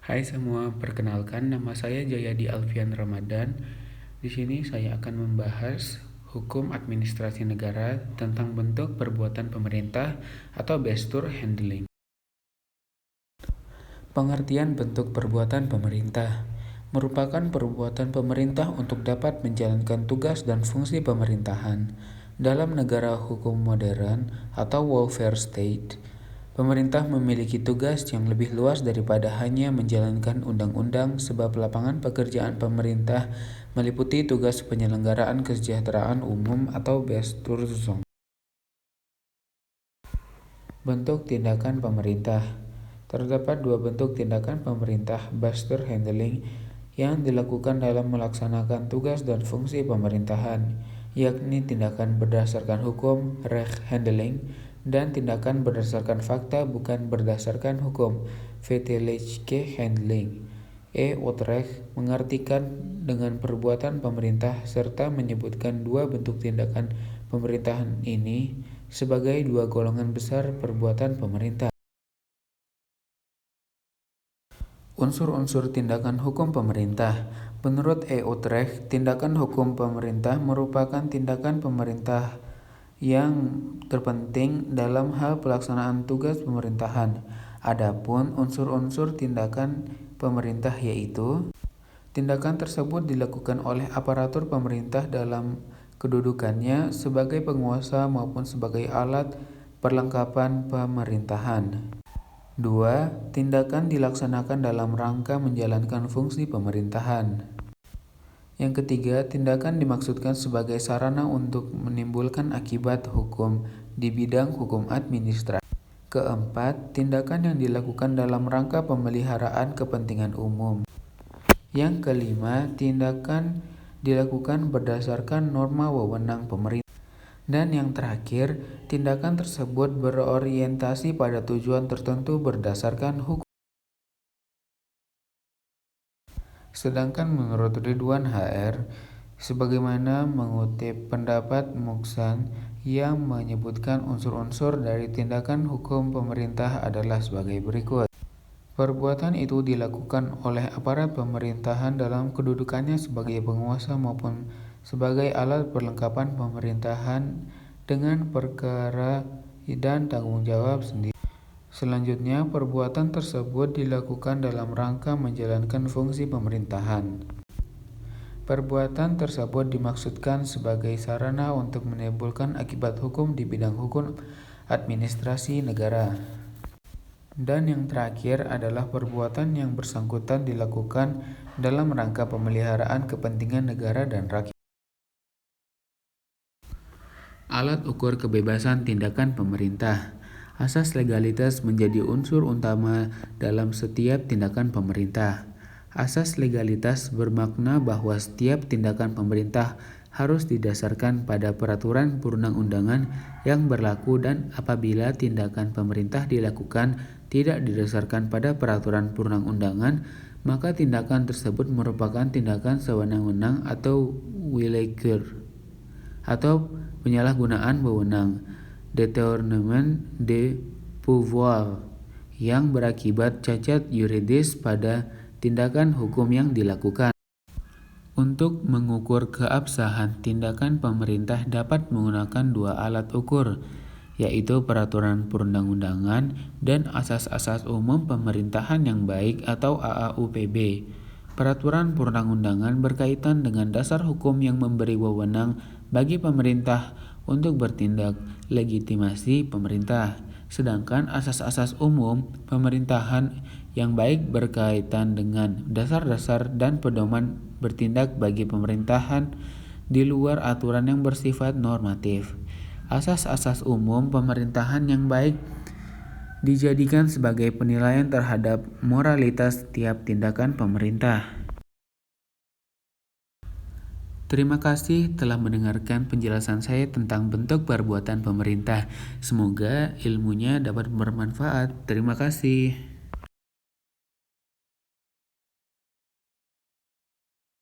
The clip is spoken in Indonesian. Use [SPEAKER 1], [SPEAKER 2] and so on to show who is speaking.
[SPEAKER 1] Hai semua, perkenalkan nama saya Jayadi Alfian Ramadan. Di sini saya akan membahas hukum administrasi negara tentang bentuk perbuatan pemerintah atau gestur handling. Pengertian bentuk perbuatan pemerintah merupakan perbuatan pemerintah untuk dapat menjalankan tugas dan fungsi pemerintahan. Dalam negara hukum modern atau welfare state, pemerintah memiliki tugas yang lebih luas daripada hanya menjalankan undang-undang sebab lapangan pekerjaan pemerintah meliputi tugas penyelenggaraan kesejahteraan umum atau Besturzong. Bentuk tindakan pemerintah. Terdapat dua bentuk tindakan pemerintah Gestur handling yang dilakukan dalam melaksanakan tugas dan fungsi pemerintahan, yakni tindakan berdasarkan hukum Recht handling dan tindakan berdasarkan fakta bukan berdasarkan hukum Feitelijke handling. Utrecht mengartikan dengan perbuatan pemerintah serta menyebutkan dua bentuk tindakan pemerintahan ini sebagai dua golongan besar perbuatan pemerintah. Unsur-unsur tindakan hukum pemerintah. Menurut Utrecht, tindakan hukum pemerintah merupakan tindakan pemerintah yang terpenting dalam hal pelaksanaan tugas pemerintahan. Adapun unsur-unsur tindakan pemerintah yaitu tindakan tersebut dilakukan oleh aparatur pemerintah dalam kedudukannya sebagai penguasa maupun sebagai alat perlengkapan pemerintahan. 2. Tindakan dilaksanakan dalam rangka menjalankan fungsi pemerintahan. Yang ketiga, tindakan dimaksudkan sebagai sarana untuk menimbulkan akibat hukum di bidang hukum administrasi. Keempat, tindakan yang dilakukan dalam rangka pemeliharaan kepentingan umum. Yang kelima, tindakan dilakukan berdasarkan norma wewenang pemerintah. Dan yang terakhir, tindakan tersebut berorientasi pada tujuan tertentu berdasarkan hukum. Sedangkan menurut Ridwan HR, sebagaimana mengutip pendapat Muksan yang menyebutkan unsur-unsur dari tindakan hukum pemerintah adalah sebagai berikut. Perbuatan itu dilakukan oleh aparat pemerintahan dalam kedudukannya sebagai penguasa maupun sebagai alat perlengkapan pemerintahan dengan perkara dan tanggung jawab sendiri. Selanjutnya, perbuatan tersebut dilakukan dalam rangka menjalankan fungsi pemerintahan. Perbuatan tersebut dimaksudkan sebagai sarana untuk menimbulkan akibat hukum di bidang hukum administrasi negara. Dan yang terakhir adalah perbuatan yang bersangkutan dilakukan dalam rangka pemeliharaan kepentingan negara dan rakyat. Alat ukur kebebasan tindakan pemerintah. Asas legalitas menjadi unsur utama dalam setiap tindakan pemerintah. Asas legalitas bermakna bahwa setiap tindakan pemerintah harus didasarkan pada peraturan perundang-undangan yang berlaku dan apabila tindakan pemerintah dilakukan tidak didasarkan pada peraturan perundang-undangan, maka tindakan tersebut merupakan tindakan sewenang-wenang atau willekeur atau penyalahgunaan wewenang, détournement de pouvoir, yang berakibat cacat yuridis pada tindakan hukum yang dilakukan. Untuk mengukur keabsahan tindakan pemerintah dapat menggunakan dua alat ukur, yaitu peraturan perundang-undangan dan asas-asas umum pemerintahan yang baik atau AAUPB. Peraturan perundang-undangan berkaitan dengan dasar hukum yang memberi wewenang bagi pemerintah untuk bertindak legitimasi pemerintah. Sedangkan asas-asas umum pemerintahan yang baik berkaitan dengan dasar-dasar dan pedoman bertindak bagi pemerintahan di luar aturan yang bersifat normatif. Asas-asas umum pemerintahan yang baik dijadikan sebagai penilaian terhadap moralitas setiap tindakan pemerintah. Terima kasih telah mendengarkan penjelasan saya tentang bentuk perbuatan pemerintah. Semoga ilmunya dapat bermanfaat. Terima kasih.